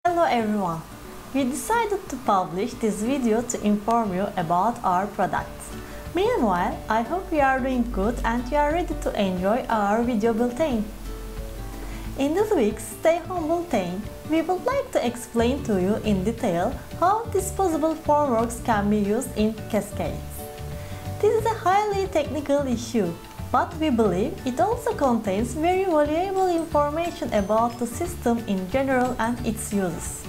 Hello everyone! We decided to publish this video to inform you about our products. Meanwhile, I hope you are doing good and you are ready to enjoy our video bulletin. In this week's Stay Home Bulletin, we would like to explain to you in detail how disposable formworks can be used in cascades. This is a highly technical issue, but we believe it also contains very valuable information about the system in general and its uses.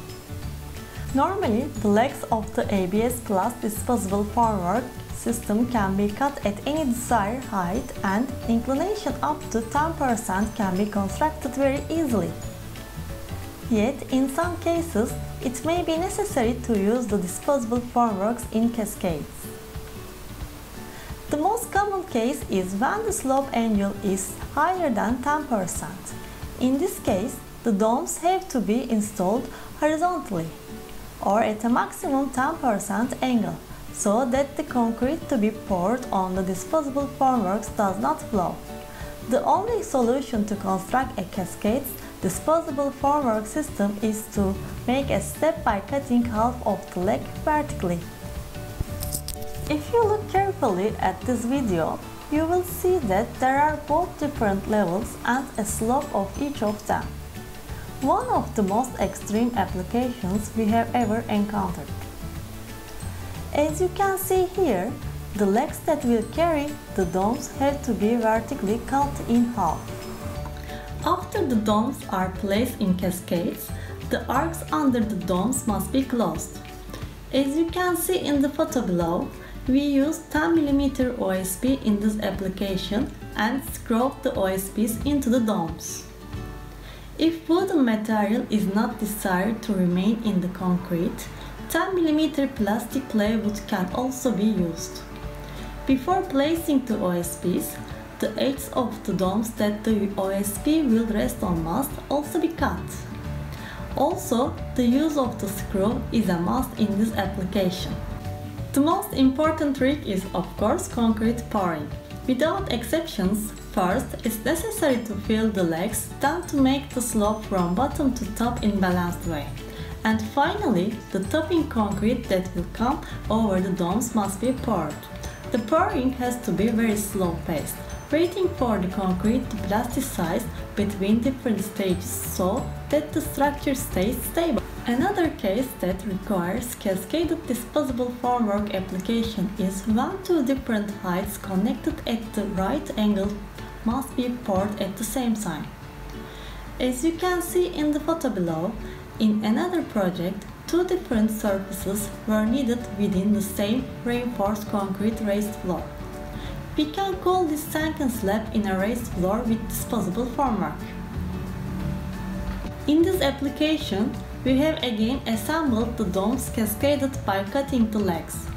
Normally, the legs of the ABS Plus Disposable Formwork system can be cut at any desired height and inclination up to 10% can be constructed very easily. Yet, in some cases, it may be necessary to use the disposable formworks in cascades. The most common case is when the slope angle is higher than 10%. In this case, the domes have to be installed horizontally or at a maximum 10% angle, so that the concrete to be poured on the disposable formworks does not flow. The only solution to construct a cascades disposable formwork system is to make a step by cutting half of the leg vertically. If you look carefully at this video, you will see that there are both different levels and a slope of each of them. One of the most extreme applications we have ever encountered. As you can see here, the legs that will carry the domes have to be vertically cut in half. After the domes are placed in cascades, the arcs under the domes must be closed. As you can see in the photo below, we used 10 mm OSB in this application and screwed the OSBs into the domes. If wooden material is not desired to remain in the concrete, 10 mm plastic plywood can also be used. Before placing the OSBs, the edges of the domes that the OSB will rest on must also be cut. Also, the use of the screw is a must in this application. The most important trick is, of course, concrete pouring. Without exceptions, first it's necessary to fill the legs, then to make the slope from bottom to top in balanced way. And finally, the topping concrete that will come over the domes must be poured. The pouring has to be very slow paced, waiting for the concrete to plasticize between different stages so that the structure stays stable. Another case that requires cascaded disposable formwork application is when two different heights connected at the right angle must be poured at the same time. As you can see in the photo below, in another project, two different surfaces were needed within the same reinforced concrete raised floor. We can call this sunken slab in a raised floor with disposable formwork. In this application, we have again assembled the domes cascaded by cutting the legs.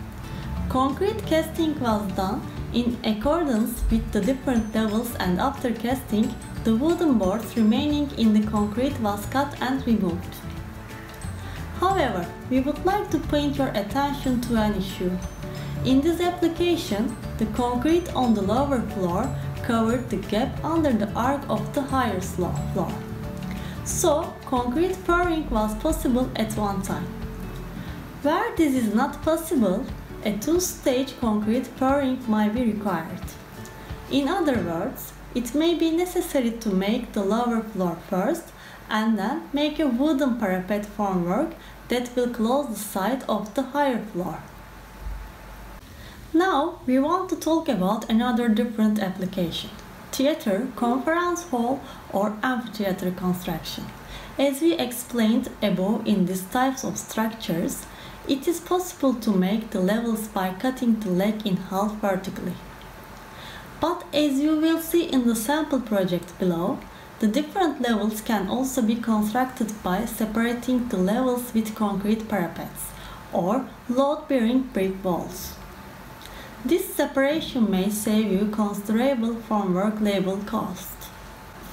Concrete casting was done in accordance with the different levels, and after casting, the wooden boards remaining in the concrete was cut and removed. However, we would like to point your attention to an issue. In this application, the concrete on the lower floor covered the gap under the arc of the higher floor. So, concrete pouring was possible at one time. Where this is not possible, a two-stage concrete pouring might be required. In other words, it may be necessary to make the lower floor first and then make a wooden parapet formwork that will close the side of the higher floor. Now we want to talk about another different application: theater, conference hall or amphitheater construction. As we explained above, in these types of structures, it is possible to make the levels by cutting the leg in half vertically. But as you will see in the sample project below, the different levels can also be constructed by separating the levels with concrete parapets or load-bearing brick walls. This separation may save you considerable formwork labor cost.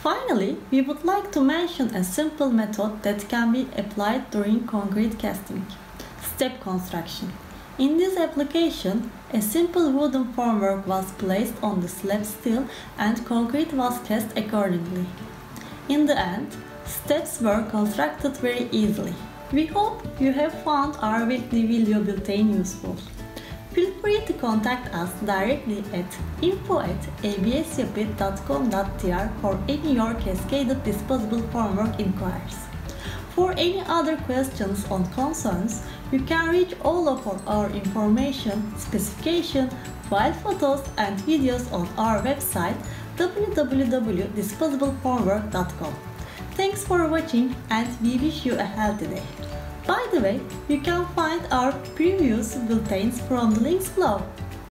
Finally, we would like to mention a simple method that can be applied during concrete casting: step construction. In this application, a simple wooden formwork was placed on the slab steel and concrete was cast accordingly. In the end, steps were constructed very easily. We hope you have found our weekly video bulletin useful. Feel free to contact us directly at info@absyapit.com.tr for any your cascaded disposable formwork inquiries. For any other questions or concerns, you can reach all of our information, specification, file photos and videos on our website www.disposableformwork.com. Thanks for watching and we wish you a healthy day. By the way, you can find our previous bulletins from the links below.